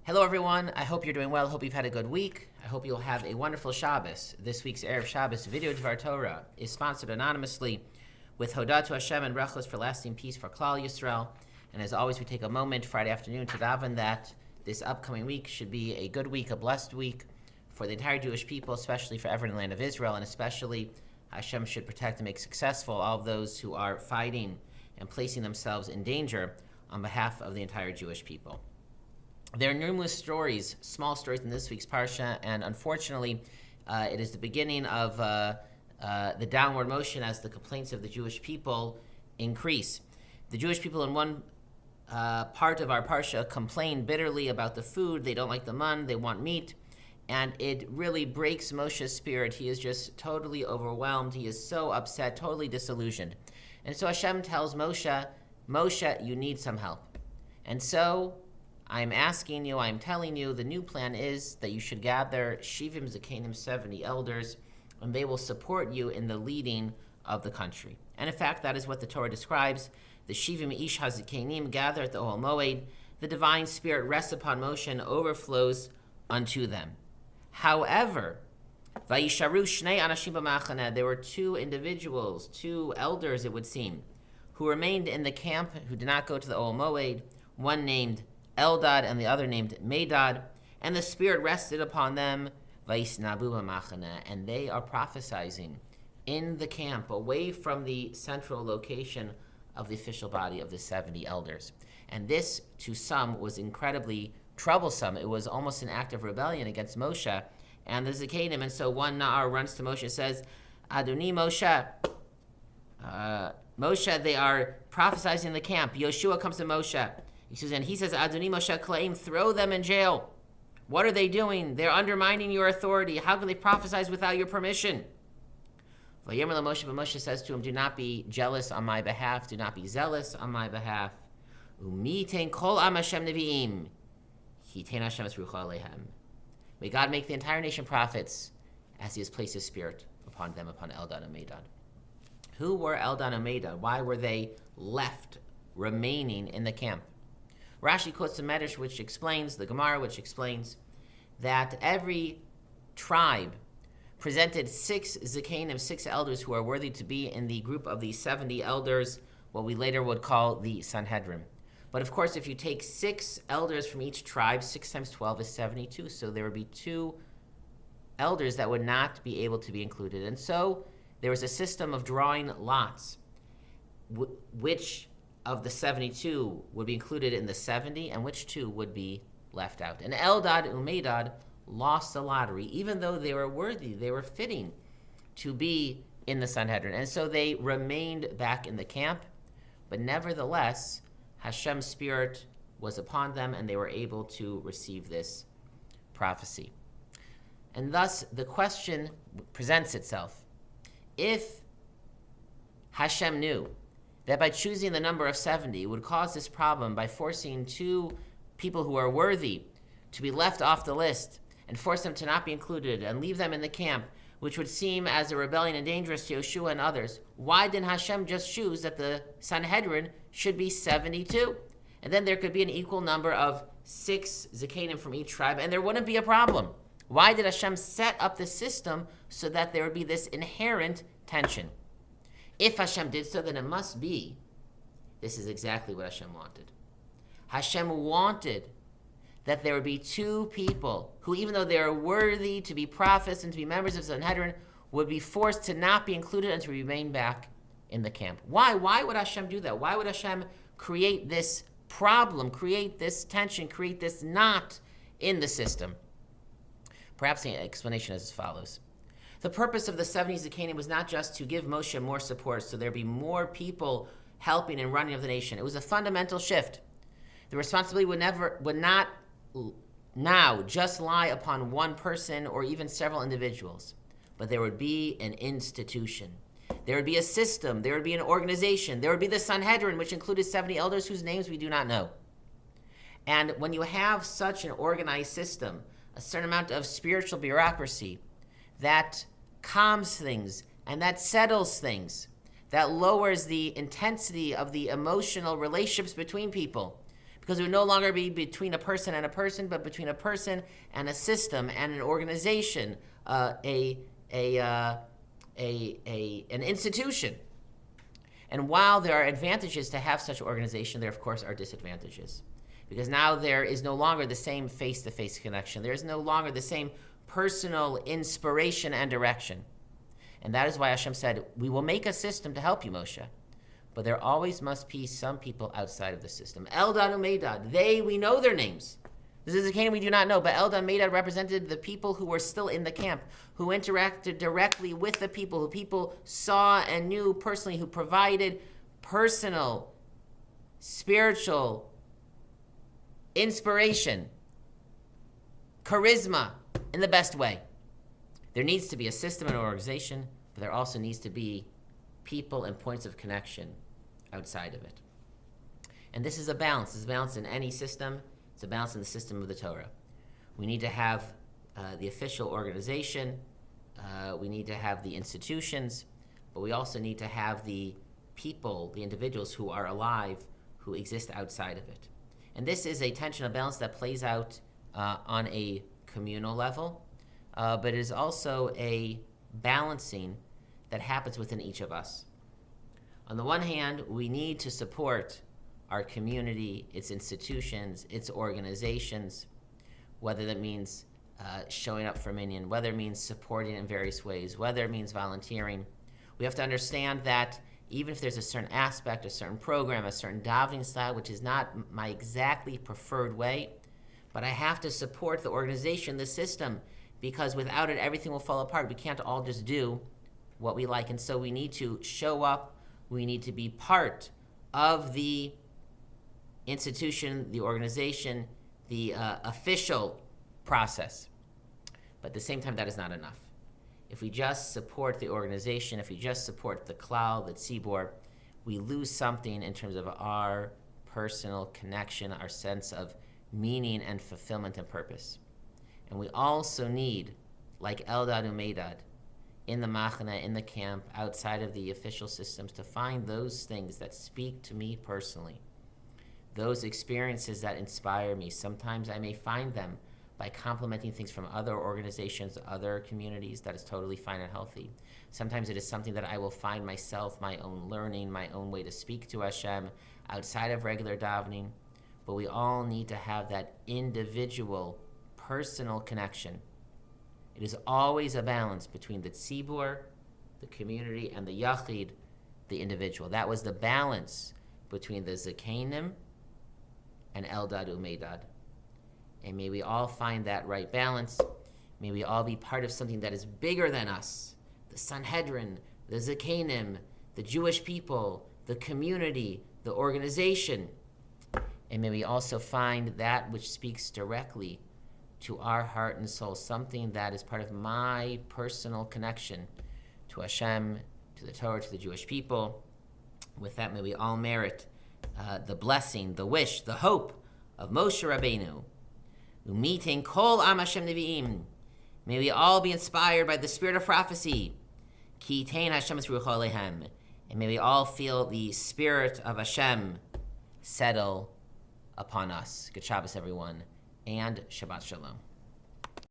Hello, everyone. I hope you're doing well. I hope you've had a good week. I hope you'll have a wonderful Shabbos. This week's Erev Shabbos video Dvar Torah is sponsored anonymously with Hodah to Hashem and Brachos for lasting peace for Klal Yisrael. And as always, we take a moment Friday afternoon to daven that this upcoming week should be a good week, a blessed week for the entire Jewish people, especially for everyone in the land of Israel, and especially Hashem should protect and make successful all of those who are fighting and placing themselves in danger on behalf of the entire Jewish people. There are numerous stories, small stories in this week's Parsha, and unfortunately, it is the beginning of the downward motion as the complaints of the Jewish people increase. The Jewish people in one part of our Parsha complain bitterly about the food. They don't like the man, they want meat, and it really breaks Moshe's spirit. He is just totally overwhelmed. He is so upset, totally disillusioned. And so Hashem tells Moshe, you need some help. And so I'm asking you, I'm telling you, the new plan is that you should gather Shivim Zekanim, 70 elders, and they will support you in the leading of the country. And in fact, that is what the Torah describes. The Shivim Ish HaZekanim gather at the Ohel Moed. The divine spirit rests upon Moshe and overflows unto them. However, Vayisharu Shnei Anashim B'Machaneh, there were two individuals, two elders it would seem, who remained in the camp, who did not go to the Ohel Moed, one named Eldad and the other named Medad, and the Spirit rested upon them, Vayisnabu B'Machaneh, and they are prophesizing in the camp, away from the central location of the official body of the 70 elders. And this, to some, was incredibly troublesome. It was almost an act of rebellion against Moshe and the Zekanim. And so one Na'ar runs to Moshe and says, Adoni Moshe, Moshe, they are prophesizing in the camp. Yoshua comes to Moshe. And he says, Adoni Moshe Klaim, throw them in jail. What are they doing? They're undermining your authority. How can they prophesize without your permission? Vayomer Moshe, but Moshe says to him, do not be jealous on my behalf. Do not be zealous on my behalf. Umitein kol am Hashem nevi'im. Hitein Hashem es rucha alehem. May God make the entire nation prophets as he has placed his spirit upon them, upon Eldad and Medad. Who were Eldad and Medad? Why were they left remaining in the camp? Rashi quotes the Medrash, which explains, the Gemara, which explains that every tribe presented 6 Zekanim, 6 elders who are worthy to be in the group of the 70 elders, what we later would call the Sanhedrin. But of course, if you take 6 elders from each tribe, 6 times 12 is 72, so there would be 2 elders that would not be able to be included. And so there was a system of drawing lots, which of the 72 would be included in the 70, and which 2 would be left out. And Eldad and Medad lost the lottery, even though they were worthy, they were fitting to be in the Sanhedrin. And so they remained back in the camp, but nevertheless, Hashem's spirit was upon them, and they were able to receive this prophecy. And thus, the question presents itself. If Hashem knew that by choosing the number of 70 would cause this problem by forcing 2 people who are worthy to be left off the list and force them to not be included and leave them in the camp, which would seem as a rebellion and dangerous to Yeshua and others, why didn't Hashem just choose that the Sanhedrin should be 72? And then there could be an equal number of 6 Zekanim from each tribe, and there wouldn't be a problem. Why did Hashem set up the system so that there would be this inherent tension? If Hashem did so, then it must be, this is exactly what Hashem wanted. Hashem wanted that there would be 2 people who, even though they are worthy to be prophets and to be members of Sanhedrin, would be forced to not be included and to remain back in the camp. Why? Why would Hashem do that? Why would Hashem create this problem, create this tension, create this knot in the system? Perhaps the explanation is as follows. The purpose of the 70 Zekanim was not just to give Moshe more support so there'd be more people helping and running of the nation. It was a fundamental shift. The responsibility would not now just lie upon one person or even several individuals, but there would be an institution. There would be a system. There would be an organization. There would be the Sanhedrin, which included 70 elders whose names we do not know. And when you have such an organized system, a certain amount of spiritual bureaucracy, that calms things and that settles things, that lowers the intensity of the emotional relationships between people. Because it would no longer be between a person and a person, but between a person and a system and an organization, an institution. And while there are advantages to have such an organization, there of course are disadvantages. Because now there is no longer the same face-to-face connection. There is no longer the same personal inspiration and direction. And that is why Hashem said, we will make a system to help you, Moshe. But there always must be some people outside of the system. Eldad and Medad, we know their names. This is a Canaan we do not know, but Eldad and Medad represented the people who were still in the camp, who interacted directly with the people, who people saw and knew personally, who provided personal, spiritual inspiration, charisma in the best way. There needs to be a system and organization, but there also needs to be people and points of connection outside of it. And this is a balance. This is a balance in any system. It's a balance in the system of the Torah. We need to have the official organization. We need to have the institutions. But we also need to have the people, the individuals who are alive, who exist outside of it. And this is a tension, a balance that plays out on a communal level, but it is also a balancing that happens within each of us. On the one hand, we need to support our community, its institutions, its organizations, whether that means showing up for Minyan, whether it means supporting in various ways, whether it means volunteering. We have to understand that even if there's a certain aspect, a certain program, a certain davening style, which is not my exactly preferred way, but I have to support the organization, the system, because without it, everything will fall apart. We can't all just do what we like. And so we need to show up. We need to be part of the institution, the organization, the official process. But at the same time, that is not enough. If we just support the organization, if we just support the klal, the tzibor, we lose something in terms of our personal connection, our sense of meaning and fulfillment and purpose. And we also need, like Eldad and Medad, in the machane, in the camp, outside of the official systems, to find those things that speak to me personally, those experiences that inspire me. Sometimes I may find them by complementing things from other organizations, other communities. That is totally fine and healthy. Sometimes it is something that I will find myself, my own learning, my own way to speak to Hashem outside of regular davening. But we all need to have that individual, personal connection. It is always a balance between the tzibur, the community, and the yachid, the individual. That was the balance between the zakenim and Eldad Umedad. And may we all find that right balance. May we all be part of something that is bigger than us. The Sanhedrin, the zakenim, the Jewish people, the community, the organization. And may we also find that which speaks directly to our heart and soul, something that is part of my personal connection to Hashem, to the Torah, to the Jewish people. With that, may we all merit the blessing, the wish, the hope of Moshe Rabbeinu, meeting Kol Am Hashem Nevi'im. May we all be inspired by the spirit of prophecy. Ki Tein Hashem Es Ruach Aleichem. And may we all feel the spirit of Hashem settle upon us. Good Shabbos, everyone, and Shabbat Shalom.